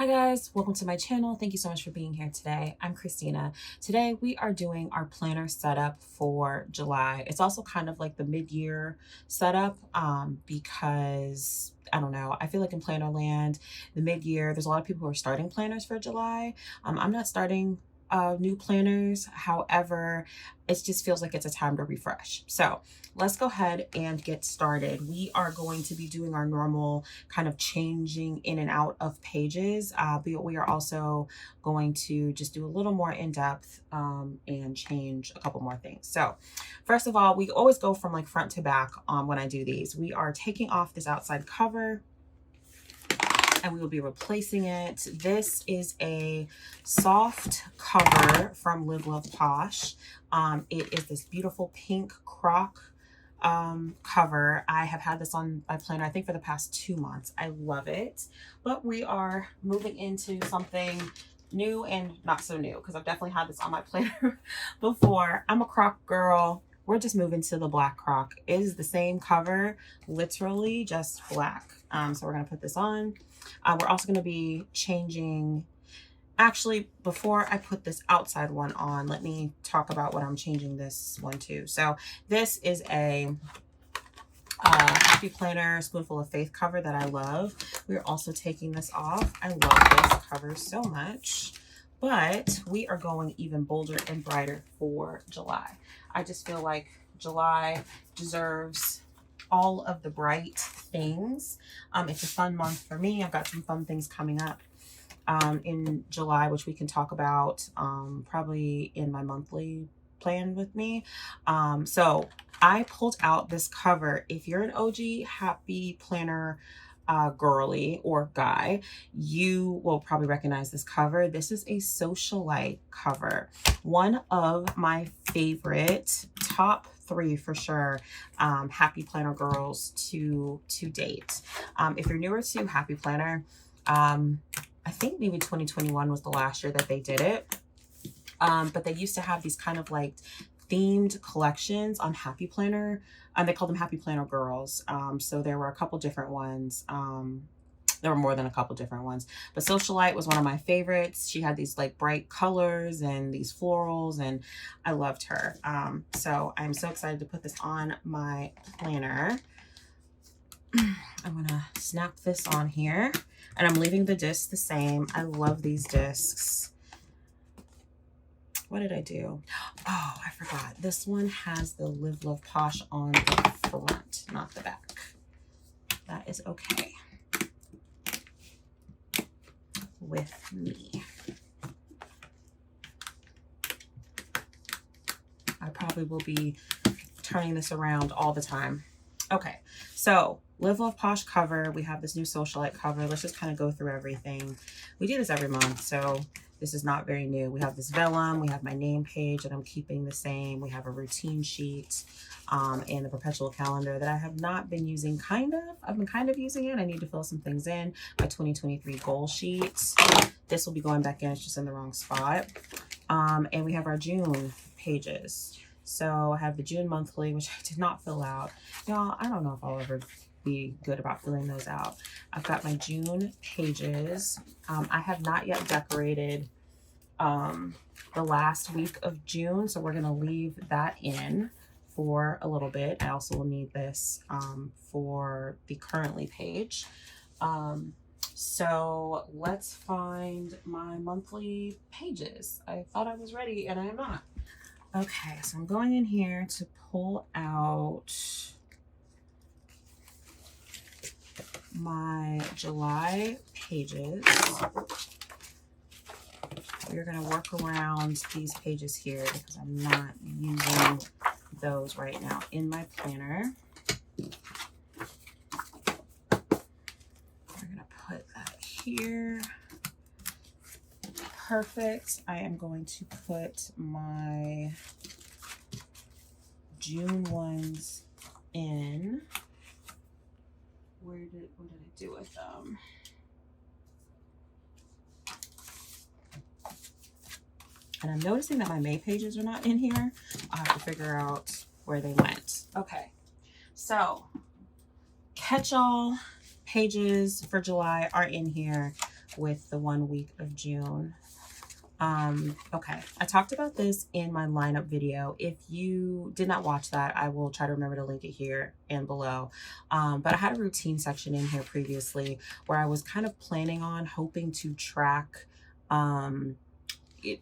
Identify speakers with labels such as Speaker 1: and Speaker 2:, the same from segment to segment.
Speaker 1: Hi guys, welcome to my channel. Thank you so much for being here today. I'm Christina. Today we are doing our planner setup for July. It's also kind of like the mid-year setup because I don't know, I feel like in planner land, the mid-year, there's a lot of people who are starting planners for July. I'm not starting new planners. However, it just feels like it's a time to refresh. So let's go ahead and get started. We are going to be doing our normal kind of changing in and out of pages. But we are also going to just do a little more in depth and change a couple more things. So first of all, we always go from like front to back when I do these. We are taking off this outside cover and we will be replacing it. This is a soft cover from Live Love Posh. It is this beautiful pink croc cover. I have had this on my planner, I think for the past 2 months. I love it, but we are moving into something new and not so new because I've definitely had this on my planner before. I'm a croc girl. We're just moving to the black croc. It is the same cover, literally just black. So we're gonna put this on. We're also going to be changing, actually, before I put this outside one on, let me talk about what I'm changing this one to. So this is a Happy Planner Spoonful of Faith cover that I love. We're also taking this off. I love this cover so much, but we are going even bolder and brighter for July. I just feel like July deserves all of the bright things. It's a fun month for me. I've got some fun things coming up in July, which we can talk about probably in my monthly plan with me. So I pulled out this cover. If you're an OG Happy Planner girly or guy, you will probably recognize this cover. This is a socialite cover. One of my favorite top 3 for sure Happy Planner girls to date. If you're newer to Happy Planner, I think maybe 2021 was the last year that they did it. But they used to have these kind of like themed collections on Happy Planner. They called them Happy Planner Girls. So there were a couple different ones. There were more than a couple different ones, but Socialite was one of my favorites. She had these like bright colors and these florals, and I loved her. So I'm so excited to put this on my planner. I'm gonna snap this on here, and I'm leaving the discs the same. I love these discs. What did I do? Oh, I forgot. This one has the Live Love Posh on the front, not the back. That is okay with me. I probably will be turning this around all the time. Okay, so Live Love Posh cover. We have this new socialite cover. Let's just kind of go through everything. We do this every month, so this is not very new. We have this vellum. We have my name page that I'm keeping the same. We have a routine sheet and the perpetual calendar that I have not been using. I've been kind of using it. I need to fill some things in. My 2023 goal sheet. This will be going back in. It's just in the wrong spot. And we have our June pages. So I have the June monthly, which I did not fill out. Y'all, I don't know if I'll ever be good about filling those out. I've got my June pages. I have not yet decorated the last week of June, so we're gonna leave that in for a little bit. I also will need this for the currently page. So let's find my monthly pages. I thought I was ready and I am not. Okay, so I'm going in here to pull out my July pages. We're going to work around these pages here because I'm not using those right now in my planner. We're going to put that here. Perfect. I am going to put my June ones in. What did I do with them? And I'm noticing that my May pages are not in here. I'll have to figure out where they went. Okay, so catch-all pages for July are in here. with the 1 week of June. Okay, I talked about this in my lineup video. If you did not watch that, I will try to remember to link it here and below. But I had a routine section in here previously where I was kind of planning on hoping to track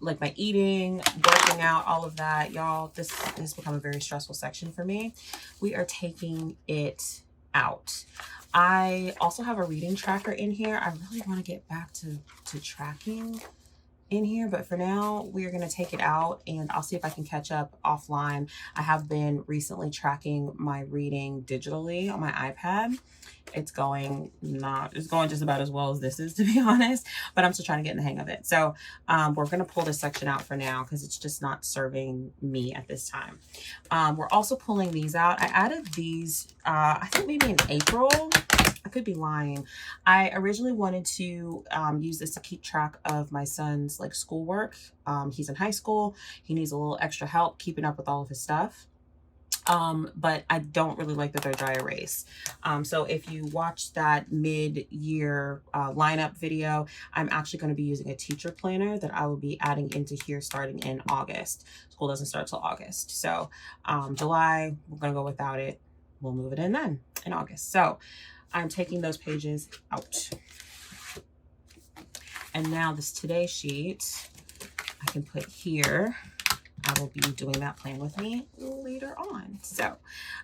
Speaker 1: like my eating, working out, all of that. Y'all, this has become a very stressful section for me. We are taking it out. I also have a reading tracker in here. I really want to get back to tracking in here, but for now we're going to take it out, and I'll see if I can catch up offline. I have been recently tracking my reading digitally on my iPad. It's going just about as well as this is, to be honest, but I'm still trying to get in the hang of it. So we're going to pull this section out for now because it's just not serving me at this time. We're also pulling these out. I added these I think maybe in April. I could be lying. I originally wanted to use this to keep track of my son's like schoolwork. He's in high school. He needs a little extra help keeping up with all of his stuff. But I don't really like that they're dry erase. So if you watch that mid-year lineup video, I'm actually going to be using a teacher planner that I will be adding into here starting in August. School doesn't start till August. So July, we're going to go without it. We'll move it in then in August. So I'm taking those pages out. And now this today sheet, I can put here. I will be doing that plan with me later on. So,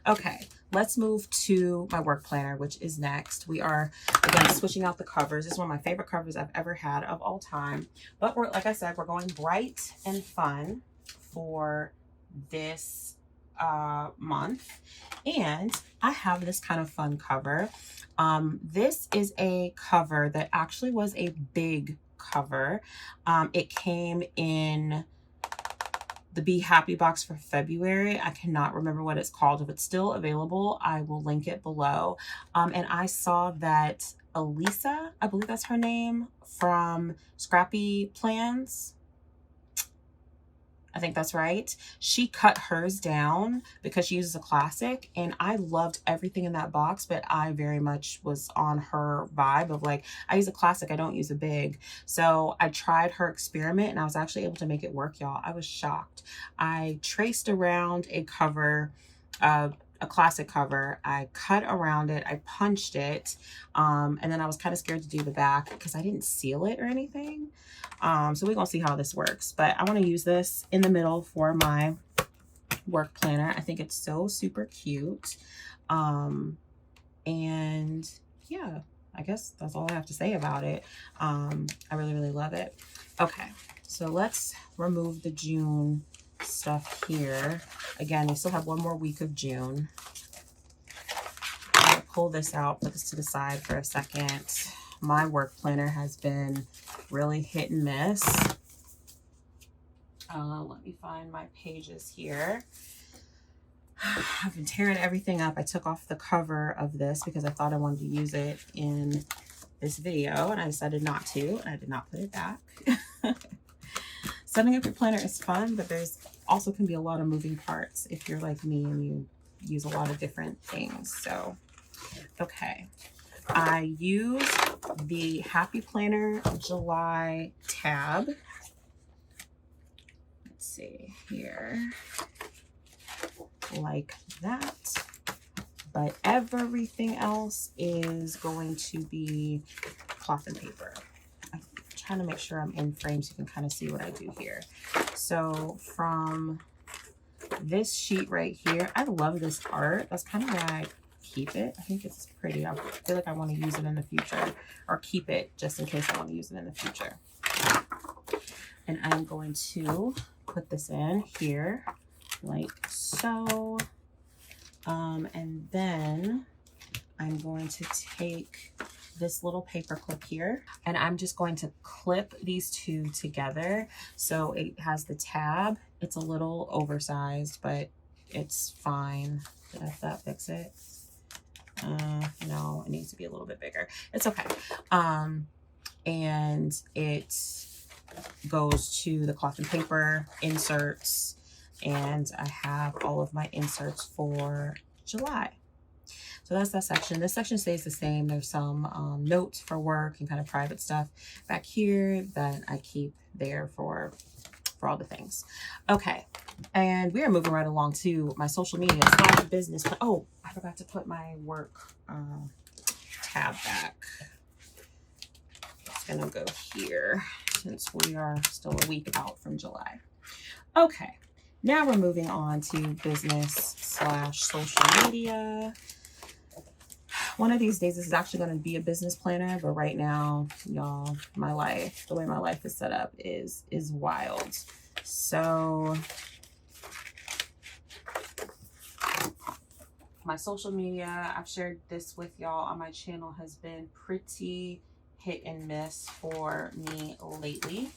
Speaker 1: okay, let's move to my work planner, which is next. We are, again, switching out the covers. This is one of my favorite covers I've ever had of all time. But we're, like I said, we're going bright and fun for this month. And I have this kind of fun cover. This is a cover that actually was a big cover. It came in the Be Happy box for February. I cannot remember what it's called. If it's still available, I will link it below. And I saw that Elisa, I believe that's her name, from Scrappy Plans, I think that's right. She cut hers down because she uses a classic, and I loved everything in that box, but I very much was on her vibe of like, I use a classic, I don't use a big. So I tried her experiment and I was actually able to make it work, y'all. I was shocked. I traced around a cover, a classic cover. I cut around it, I punched it, and then I was kind of scared to do the back because I didn't seal it or anything. So we're gonna see how this works, but I want to use this in the middle for my work planner. I think it's so super cute. And yeah, I guess that's all I have to say about it. I really, really love it. Okay, so let's remove the June stuff here. Again, we still have 1 more week of June. I'm gonna pull this out, put this to the side for a second. My work planner has been really hit and miss. Let me find my pages here. I've been tearing everything up. I took off the cover of this because I thought I wanted to use it in this video, and I decided not to, and I did not put it back. Setting up your planner is fun, but there's also can be a lot of moving parts if you're like me and you use a lot of different things. So, okay. I use the Happy Planner July tab. Let's see here. Like that. But everything else is going to be cloth and paper. I'm trying to make sure I'm in frame so you can kind of see what I do here. So from this sheet right here, I love this art. That's kind of why I keep it. I think it's pretty. I feel like I want to use it in the future, or keep it just in case I want to use it in the future. And I'm going to put this in here like so. And then I'm going to take this little paper clip here, and I'm just going to clip these two together. So it has the tab. It's a little oversized, but it's fine. Did that fix it? No, it needs to be a little bit bigger. It's okay. And it goes to the cloth and paper inserts, and I have all of my inserts for July. So that's that section. This section stays the same. There's some notes for work and kind of private stuff back here that I keep there for all the things. Okay, and we are moving right along to my social media / business. Oh, I forgot to put my work tab back. It's gonna go here since we are still a week out from July. Okay, now we're moving on to business / social media. One of these days, this is actually going to be a business planner, but right now, y'all, my life, the way my life is set up is wild. So my social media, I've shared this with y'all on my channel, has been pretty hit and miss for me lately.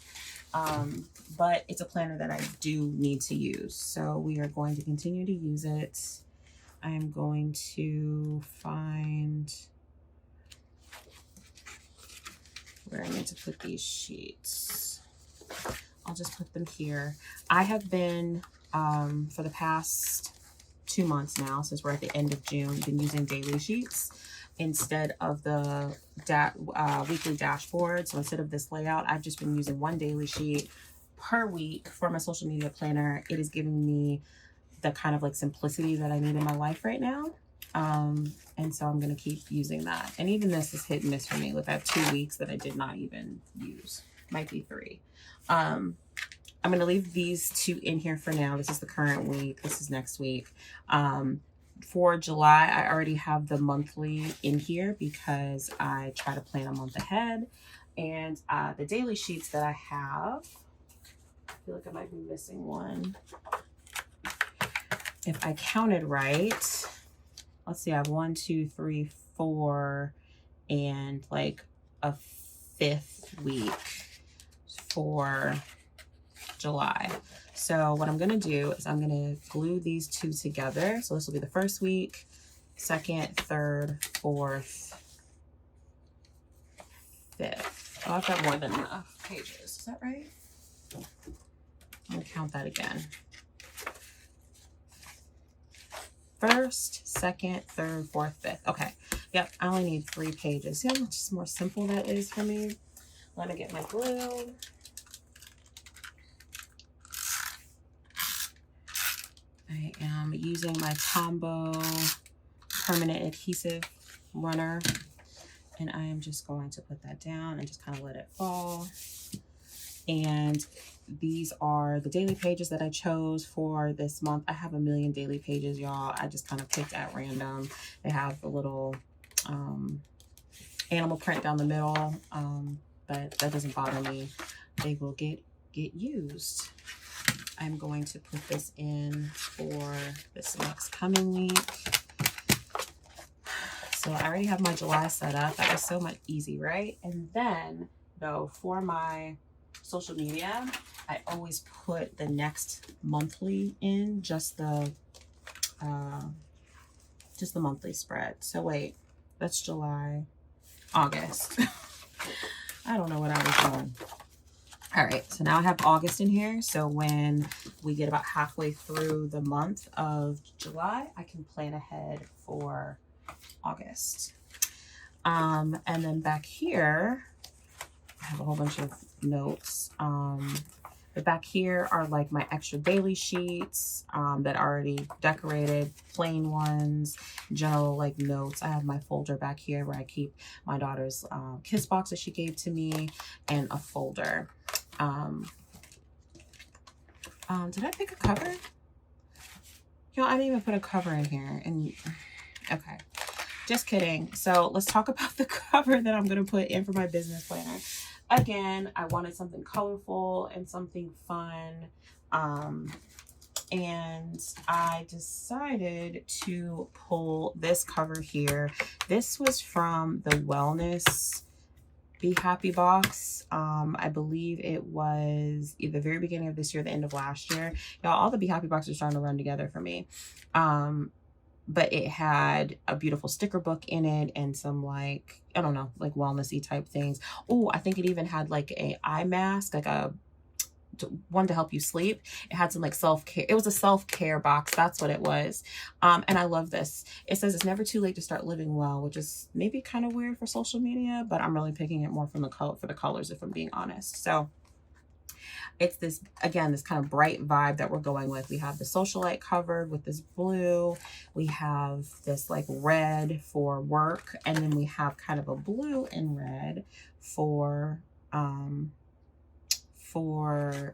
Speaker 1: But it's a planner that I do need to use. So we are going to continue to use it. I am going to find where I need to put these sheets. I'll just put them here. I have been, for the past 2 months now, since we're at the end of June, been using daily sheets instead of the weekly dashboard. So instead of this layout, I've just been using one daily sheet per week for my social media planner. It is giving me the kind of like simplicity that I need in my life right now. And so I'm going to keep using that. And even this is hit and miss for me. Like I have 2 weeks that I did not even use. Might be 3. I'm going to leave these 2 in here for now. This is the current week. This is next week. For July, I already have the monthly in here because I try to plan a month ahead. And the daily sheets that I have, I feel like I might be missing one. If I counted right, let's see, I have 1, 2, 3, 4, and like a 5th week for July. So what I'm going to do is I'm going to glue these 2 together. So this will be the first week, 2nd, 3rd, 4th, 5th. Oh, I've got more than enough pages. Is that right? I'm going to count that again. 1st, 2nd, 3rd, 4th, 5th. Okay. Yep. I only need 3 pages. See how much more simple that is for me? Let me get my glue. I am using my Tombow permanent adhesive runner, and I am just going to put that down and just kind of let it fall. And these are the daily pages that I chose for this month. I have a million daily pages, y'all. I just kind of picked at random. They have a little animal print down the middle, but that doesn't bother me. They will get used. I'm going to put this in for this next coming week. So I already have my July set up. That was so much easy, right? And then, though, for my social media, I always put the next monthly in, just the monthly spread. So wait, that's July, August. I don't know what I was doing. All right, so now I have August in here. So when we get about halfway through the month of July, I can plan ahead for August. And then back here, I have a whole bunch of notes. But back here are like my extra daily sheets that are already decorated, plain ones, general like notes. I have my folder back here where I keep my daughter's kiss box that she gave to me, and a folder. Did I pick a cover? You know, I didn't even put a cover in here. And okay, just kidding. So let's talk about the cover that I'm going to put in for my business planner. Again, I wanted something colorful and something fun. And I decided to pull this cover here. This was from the Wellness Be Happy box. I believe it was either the very beginning of this year or the end of last year. Y'all, all the Be Happy boxes are starting to run together for me. But it had a beautiful sticker book in it and some like, I don't know, like wellnessy type things. Oh, I think it even had like a eye mask, like a one to help you sleep. It had some like self-care. It was a self-care box. That's what it was. And I love this. It says it's never too late to start living well, which is maybe kind of weird for social media, but I'm really picking it more from the color, for the colors, if I'm being honest. So it's this, again, this kind of bright vibe that we're going with. We have the socialite covered with this blue. We have this like red for work. And then we have kind of a blue and red for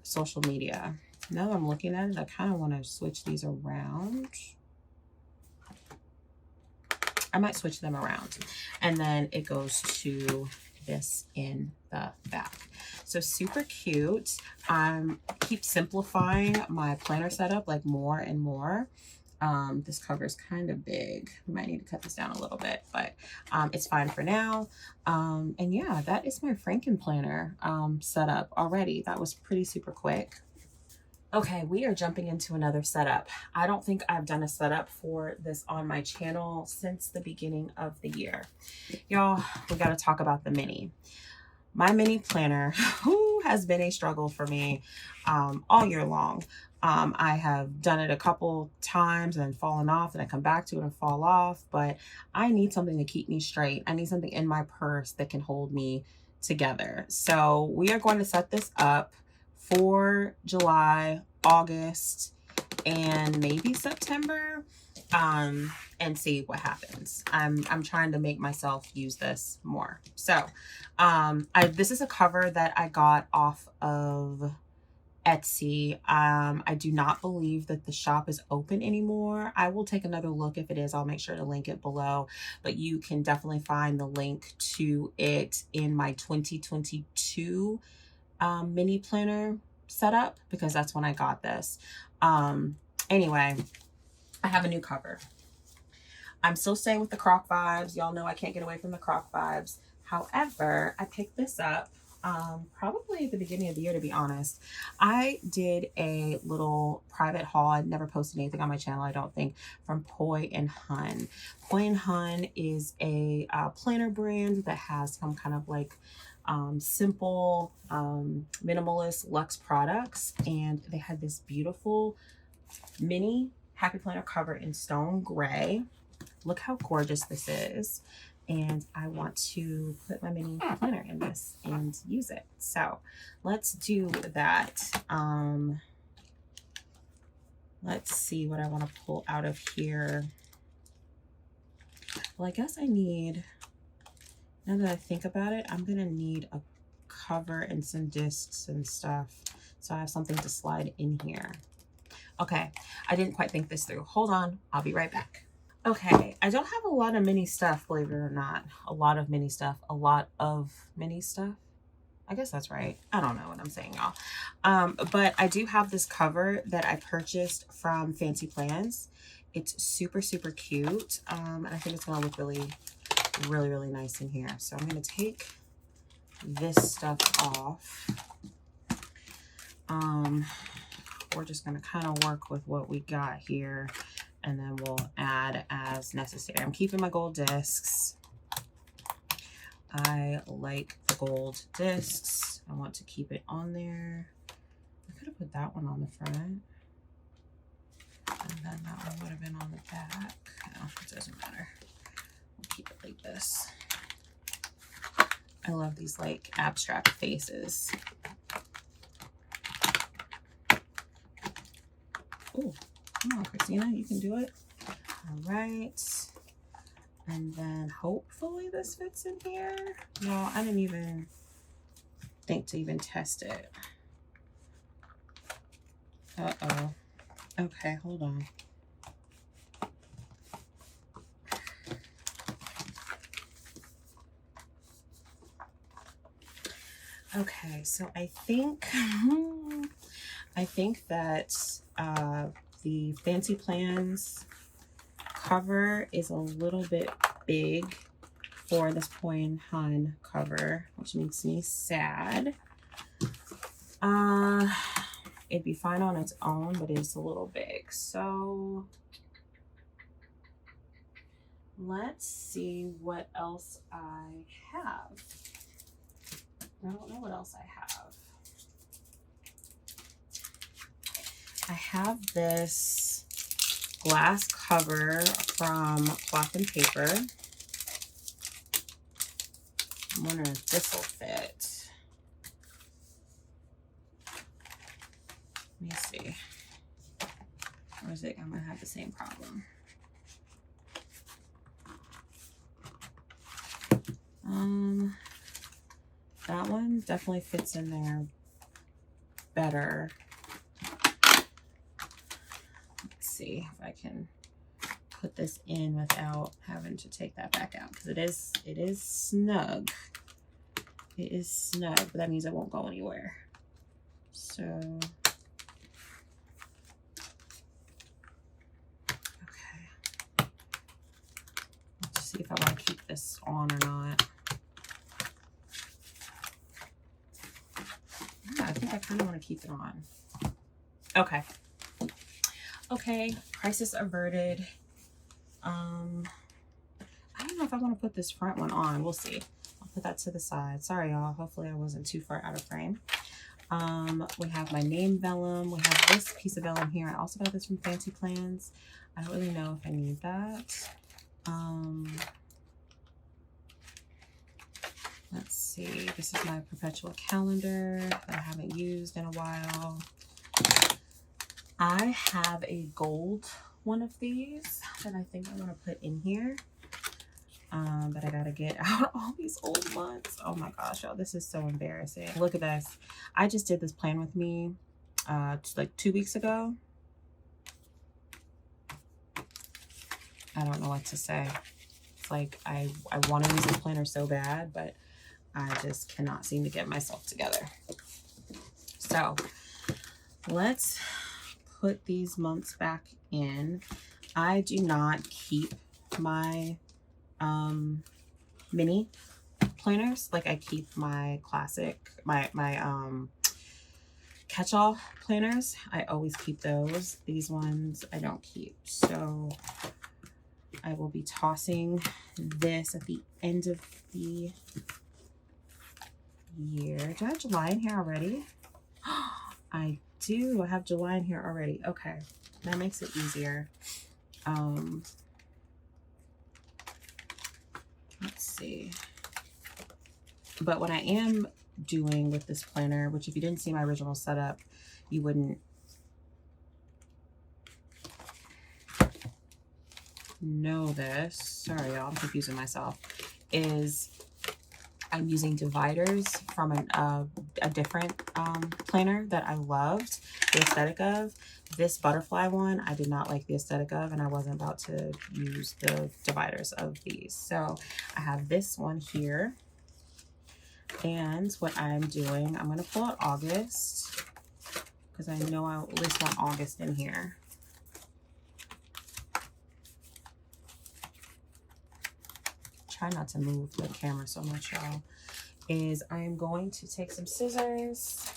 Speaker 1: social media. Now that I'm looking at it, I kind of want to switch these around. I might switch them around. And then it goes to this in the back. So super cute. Keep simplifying my planner setup like more and more. This cover is kind of big. We might need to cut this down a little bit, but it's fine for now. And yeah, that is my frankenplanner setup already. That was pretty super quick. Okay, we are jumping into another setup. I don't think I've done a setup for this on my channel since the beginning of the year. Y'all, we got to talk about the mini. My mini planner has been a struggle for me all year long. I have done it a couple times and fallen off, and I come back to it and fall off, but I need something to keep me straight. I need something in my purse that can hold me together. So we are going to set this up for July, August, and maybe September, and see what happens. I'm trying to make myself use this more. So this is a cover that I got off of Etsy. I do not believe that the shop is open anymore. I will take another look. If it is, I'll make sure to link it below, but you can definitely find the link to it in my 2022 mini planner setup, because that's when I got this. Anyway, I have a new cover. I'm still staying with the croc vibes. Y'all know I can't get away from the croc vibes. However, I picked this up probably at the beginning of the year, to be honest. I did a little private haul. I never posted anything on my channel, I don't think, from Poi and Hun. Poi and Hun is a planner brand that has some kind of like simple minimalist luxe products, and they had this beautiful mini happy planner cover in stone gray. Look how gorgeous this is, and I want to put my mini planner in this and use it. So let's do that. Let's see what I want to pull out of here. Well, I guess I need, now that I think about it, I'm gonna need a cover and some discs and stuff, so I have something to slide in here. Okay, I didn't quite think this through. Hold on, I'll be right back. Okay, I don't have a lot of mini stuff, believe it or not. A lot of mini stuff. I guess that's right. I don't know what I'm saying, y'all. But I do have this cover that I purchased from Fancy Plans. It's super, super cute. And I think it's gonna look really, really, really nice in here. So I'm gonna take this stuff off. We're just gonna kind of work with what we got here, and then we'll add as necessary. I'm keeping my gold discs. I like the gold discs. I want to keep it on there. I could have put that one on the front, and then that one would have been on the back. No, it doesn't matter. We'll keep it like this. I love these like abstract faces. Oh, come on, Christina, you can do it. All right. And then hopefully this fits in here. No, I didn't even think to even test it. Uh-oh. Okay, hold on. Okay, so I think that the Fancy Plans cover is a little bit big for this Poi and Hun cover, which makes me sad. It'd be fine on its own, but it's a little big. So let's see what else I have. I don't know what else I have. I have this glass cover from Cloth and Paper. I'm wondering if this will fit. Let me see. Or is it, I'm gonna have the same problem. That one definitely fits in there better. Let's see if I can put this in without having to take that back out, because it is snug. It is snug, but that means it won't go anywhere. So, okay. Let's see if I want to keep this on or not. Yeah, I think I kind of want to keep it on. Okay. Okay, crisis averted. I don't know if I want to put this front one on. We'll see. I'll put that to the side. Sorry, y'all. Hopefully I wasn't too far out of frame. We have my name vellum. We have this piece of vellum here. I also got this from Fancy Plans. I don't really know if I need that. Let's see. This is my perpetual calendar that I haven't used in a while. I have a gold one of these that I think I want to put in here. But I gotta get out all these old ones. Oh my gosh, y'all, this is so embarrassing. Look at this. I just did this plan with me like 2 weeks ago. I don't know what to say. It's like I want to use this planner so bad, but I just cannot seem to get myself together. So let's put these months back in. I do not keep my mini planners. Like, I keep my classic, my catch-all planners. I always keep those. These ones I don't keep. So I will be tossing this at the end of the year. Do I have July in here already? I do. I have July in here already. Okay, that makes it easier. Let's see. But what I am doing with this planner, which if you didn't see my original setup, you wouldn't know this. Sorry, y'all, I'm confusing myself. Is I'm using dividers from a different planner that I loved the aesthetic of. This butterfly one, I did not like the aesthetic of, and I wasn't about to use the dividers of these. So I have this one here. And what I'm doing, I'm going to pull out August, because I know I at least want August in here. Try not to move the camera so much, y'all. Is I'm going to take some scissors.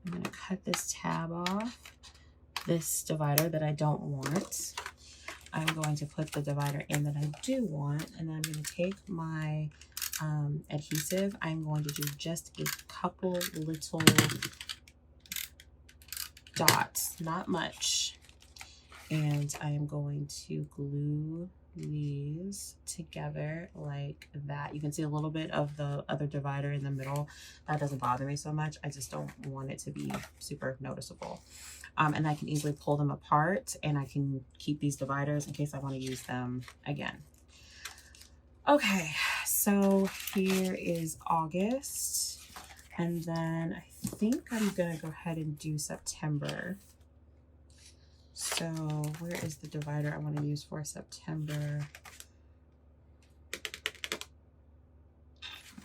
Speaker 1: I'm going to cut this tab off, this divider that I don't want. I'm going to put the divider in that I do want, and then I'm going to take my adhesive. I'm going to do just a couple little dots, not much, and I am going to glue these together like that. You can see a little bit of the other divider in the middle. That doesn't bother me so much. I just don't want it to be super noticeable. And I can easily pull them apart, and I can keep these dividers in case I want to use them again. Okay, so here is August, and then I think I'm gonna go ahead and do September. So where is the divider I want to use for September?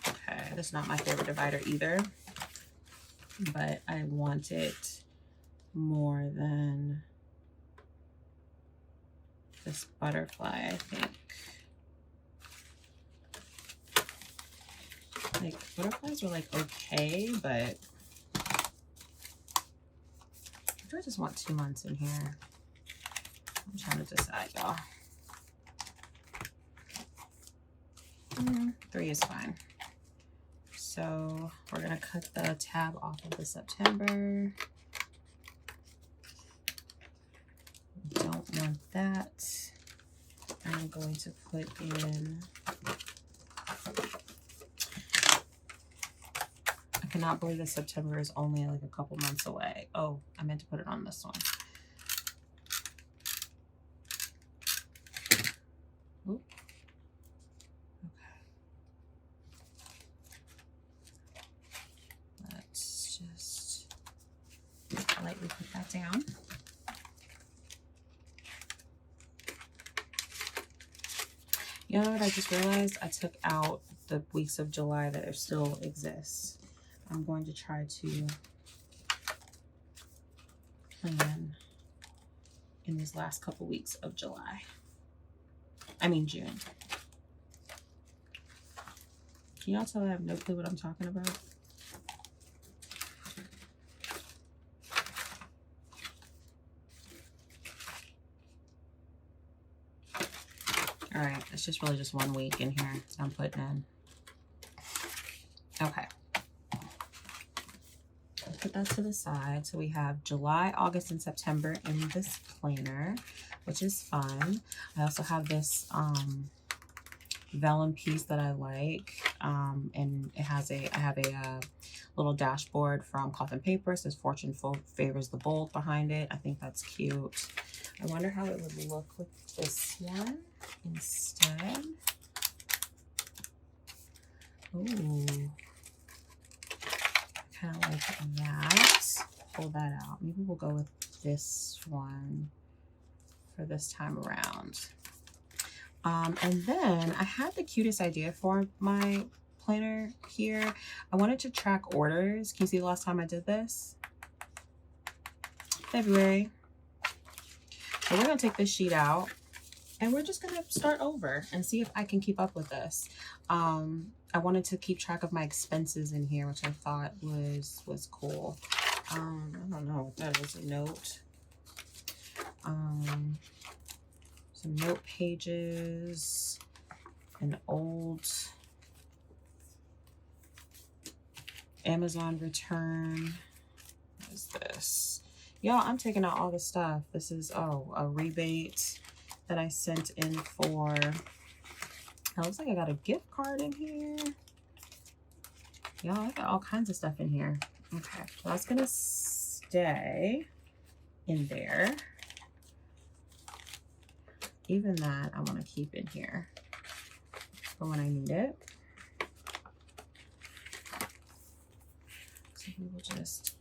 Speaker 1: Okay, that's not my favorite divider either, but I want it more than this butterfly, I think. Like, butterflies are like okay, but I just want 2 months in here. I'm trying to decide, y'all. 3 is fine. So we're gonna cut the tab off of the September. Don't want that. I'm going to put in, I cannot believe that September is only like a couple months away. Oh, I meant to put it on this one. Oop. Okay. Let's just lightly put that down. You know what I just realized? I took out the weeks of July that are still exist. I'm going to try to plan in these last couple weeks of July. I mean June. Can y'all tell I have no clue what I'm talking about? All right, it's just really just 1 week in here I'm putting in. Okay. I'll put that to the side. So we have July, August, and September in this planner, which is fun. I also have this vellum piece that I like, and it has I have a little dashboard from Cloth and Paper. It says Fortune favors the bold behind it. I think that's cute. I wonder how it would look with this one instead. Ooh, kind of like that. Pull that out. Maybe we'll go with this one for this time around. And then I had the cutest idea for my planner here. I wanted to track orders. Can you see the last time I did this? February. So we're gonna take this sheet out and we're just gonna start over and see if I can keep up with this. I wanted to keep track of my expenses in here, which I thought was cool. I don't know what that is, a note. Some note pages, an old Amazon return. What is this? Y'all, I'm taking out all the stuff. This is, a rebate that I sent in for. It looks like I got a gift card in here. Y'all, I got all kinds of stuff in here. Okay, so that's gonna stay in there. Even that I want to keep in here for when I need it. So we will just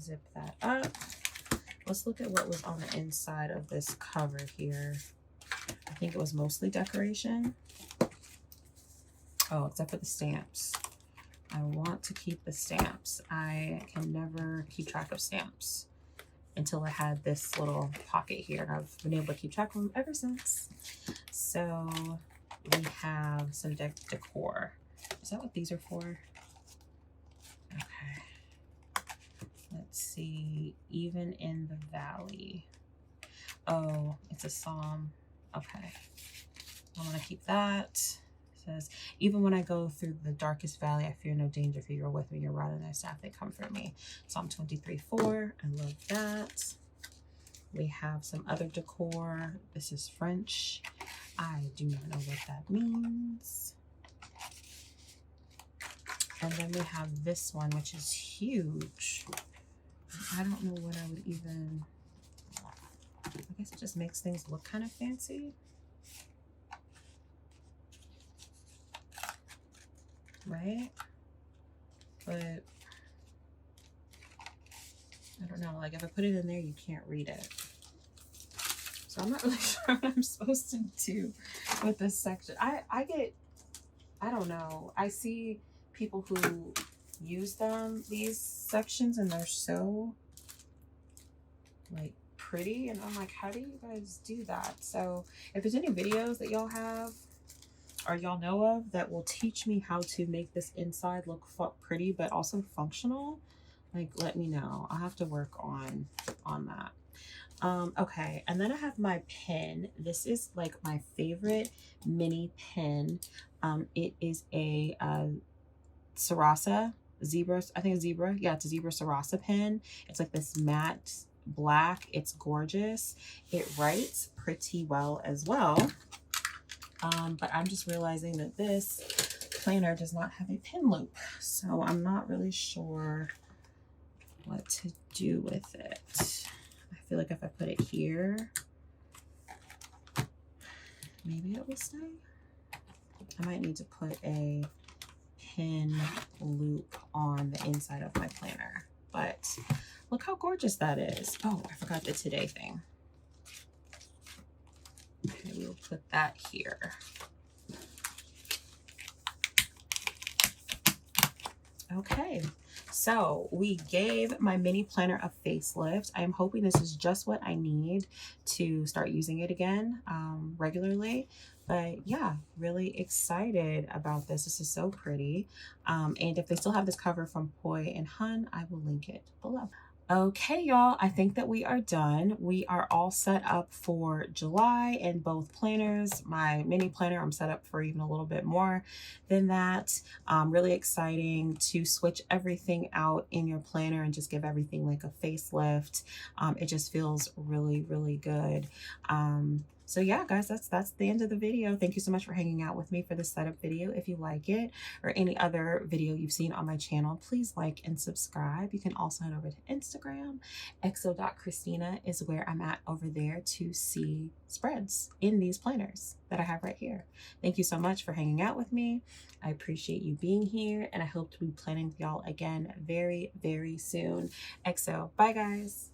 Speaker 1: zip that up. Let's look at what was on the inside of this cover here. I think it was mostly decoration. Oh, except for the stamps. I want to keep the stamps. I can never keep track of stamps until I had this little pocket here, and I've been able to keep track of them ever since. So we have some decor. Is that what these are for? Okay. Let's see. Even in the valley. Oh, it's a psalm. Okay. I want to keep that. Says, even when I go through the darkest valley, I fear no danger, for you are with me. Your rod and thy staff, they comfort me. Psalm 23:4. I love that. We have some other decor. This is French. I do not know what that means. And then we have this one, which is huge. I don't know what I would even, I guess it just makes things look kind of fancy. Right? But I don't know, like if I put it in there, you can't read it. So I'm not really sure what I'm supposed to do with this section. I don't know. I see people who use these sections, and they're so like pretty, and I'm like, how do you guys do that? So if there's any videos that y'all have or y'all know of that will teach me how to make this inside look pretty but also functional, like let me know. I'll have to work on that. Okay, and then I have my pen. This is like my favorite mini pen. It is a Sarasa zebra, I think it's zebra. Yeah, it's a zebra Sarasa pen. It's like this matte black. It's gorgeous. It writes pretty well as well. But I'm just realizing that this planner does not have a pin loop, so I'm not really sure what to do with it. I feel like if I put it here, maybe it will stay. I might need to put a pin loop on the inside of my planner, but look how gorgeous that is. Oh, I forgot the today thing. Okay, we'll put that here. Okay, so we gave my mini planner a facelift. I am hoping this is just what I need to start using it again regularly. But yeah, really excited about this. This is so pretty. And if they still have this cover from Poi and Hun, I will link it below. Okay, y'all, I think that we are done. We are all set up for July in both planners. My mini planner, I'm set up for even a little bit more than that. Really exciting to switch everything out in your planner and just give everything like a facelift. It just feels really, really good. So yeah, guys, that's the end of the video. Thank you so much for hanging out with me for this setup video. If you like it or any other video you've seen on my channel, please like and subscribe. You can also head over to Instagram. exo.christina is where I'm at over there to see spreads in these planners that I have right here. Thank you so much for hanging out with me. I appreciate you being here, and I hope to be planning with y'all again very, very soon. Exo, bye guys.